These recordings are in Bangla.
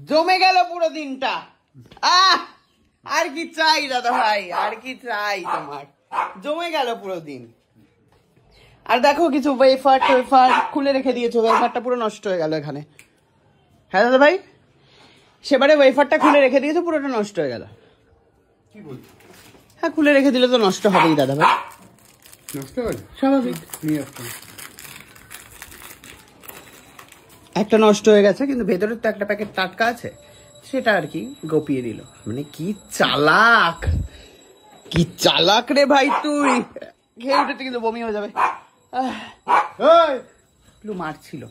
জমে গেল পুরো দিনটা। আর কি চাই দাদা ভাই, আর কি চাই তোমার? জমে গেল পুরো দিন। আর দেখো কিছু ওয়েফার টোয়েফার খুলে রেখে দিয়েছো, ওয়েফারটা পুরো নষ্ট হয়ে গেল এখানে। হ্যাঁ দাদা ভাই, সেবারে ওয়েফারটা খুলে রেখে দিয়েছো, পুরোটা নষ্ট হয়ে গেল। কি বলছো? হ্যাঁ, খুলে রেখে দিলে তো নষ্ট হবেই দাদা ভাই। নষ্ট হবে স্বাভাবিক। নিয়ে আসতে একটা নষ্ট হয়ে গেছে, কিন্তু ভেতরের তো একটা প্যাকেট টাটকা আছে, সেটা আর কি গপিয়ে দিল। মানে কি চালাক, কি চালাক রে ভাই তুই। খেয়ে উঠেছে কিন্তু বমি হয়ে যাবে। একটু মারছিল,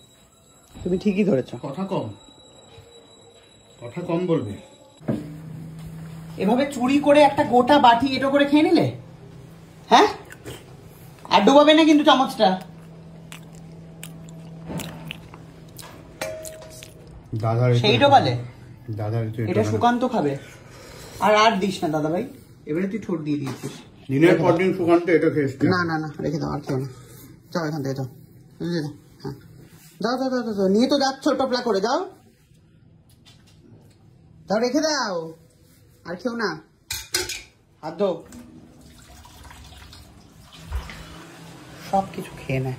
তুমি ঠিকই ধরেছ। কথা কম বলবে। এভাবে চুরি করে একটা গোটা বাটি এটো করে খেয়ে নিলে? হ্যাঁ, আর ডুবাবে না কিন্তু চামচটা। দাদার সেই ডোবালে দাদার এটা সুকান্ত খাবে। আর দিস না দাদা ভাই, এবারে তুই ঠোঁট দিয়ে দিয়েছিস। দিনের পর দিন সুকান্ত এটা খেয়েছে। না না না, রেখে দাও, আর খেও না। যাও এখান থেকে, যাও। হ্যাঁ, যাও যাও যাও যাও, নিয়ে তো যাচ্ছ টপলা করে, যাও যাও, রেখে দাও, আর খেও না। হাত ধো। সব কিছু খেয়ে নেয়।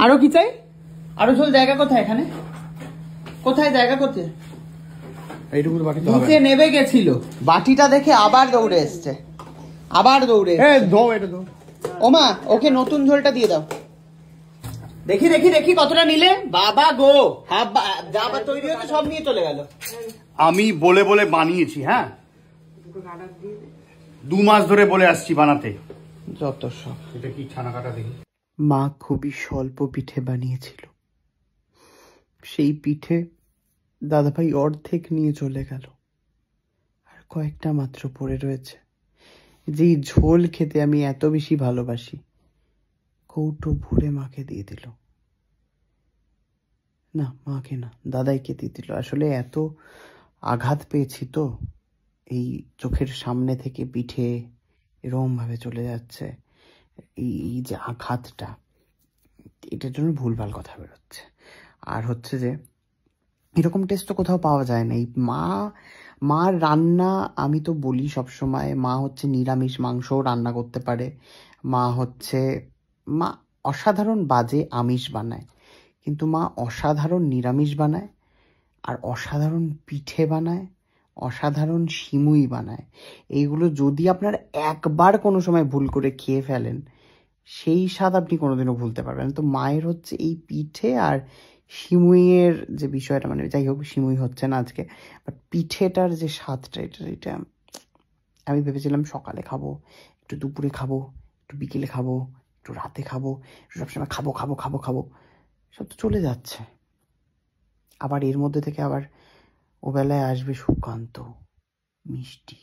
আরো কি চাই? আরো ঝোল জায়গা কোথায় এখানে? কোথায় জায়গা কোথায়? এইটুকু বাটি তো মুখে নেবে গেছিল, বাটিটা দেখে আবার দৌড়ে এসছে, আবার দৌড়ে। ধো এটা ধো। ওমা, ওকে নতুন ঝোলটা দিয়ে দাও। দেখি দেখি দেখি কতটা নিলে। বাবা গো, যা বা তৈরি হচ্ছে সব নিয়ে চলে গেল। আমি বলে বলে বানিয়েছি। হ্যাঁ, 2 মাস ধরে বলে আসছি বানাতে। যত সব। এটা কি ছানা কাটা দেখি। মা খুবই স্বল্প পিঠে বানিয়েছিল, সেই পিঠে দাদাভাই অর্ধেক নিয়ে চলে গেল, আর কয়েকটা মাত্র পড়ে রয়েছে। যেই ঝোল খেতে আমি এত বেশি ভালোবাসি, কৌটো ভরে মাকে দিয়ে দিল। না, মাকে না, দাদাইকে দিয়ে দিল। আসলে এত আঘাত পেয়েছি তো, এই চোখের সামনে থেকে পিঠে এরকম ভাবে চলে যাচ্ছে, এই যে আঘাতটা, এটার জন্য ভুলভাল কথা বেরোচ্ছে। আর হচ্ছে যে এরকম টেস্ট তো কোথাও পাওয়া যায় না। এই মার রান্না, আমি তো বলি সবসময়, মা হচ্ছে নিরামিষ মাংসও রান্না করতে পারে। মা অসাধারণ বাজে আমিষ বানায়, কিন্তু মা অসাধারণ নিরামিষ বানায়, আর অসাধারণ পিঠে বানায়, অসাধারণ সিমুই বানায়। এইগুলো যদি আপনার একবার কোনো সময় ভুল করে খেয়ে ফেলেন, সেই স্বাদ আপনি কোনোদিনও ভুলতে পারবেন না। তো মায়ের হচ্ছে এই পিঠে আর সিমুইয়ের যে বিষয়টা, মানে যাই হোক সিমুই হচ্ছে না আজকে, বাট পিঠেটার যে স্বাদটা, এটা আমি ভেবেছিলাম সকালে খাবো, একটু দুপুরে খাবো, একটু বিকেলে খাবো, একটু রাতে খাবো, সবসময় খাবো খাবো খাবো খাবো, সব তো চলে যাচ্ছে। আবার এর মধ্যে থেকে আবার ওবেলায় আসবে সুকান্ত মিষ্টি।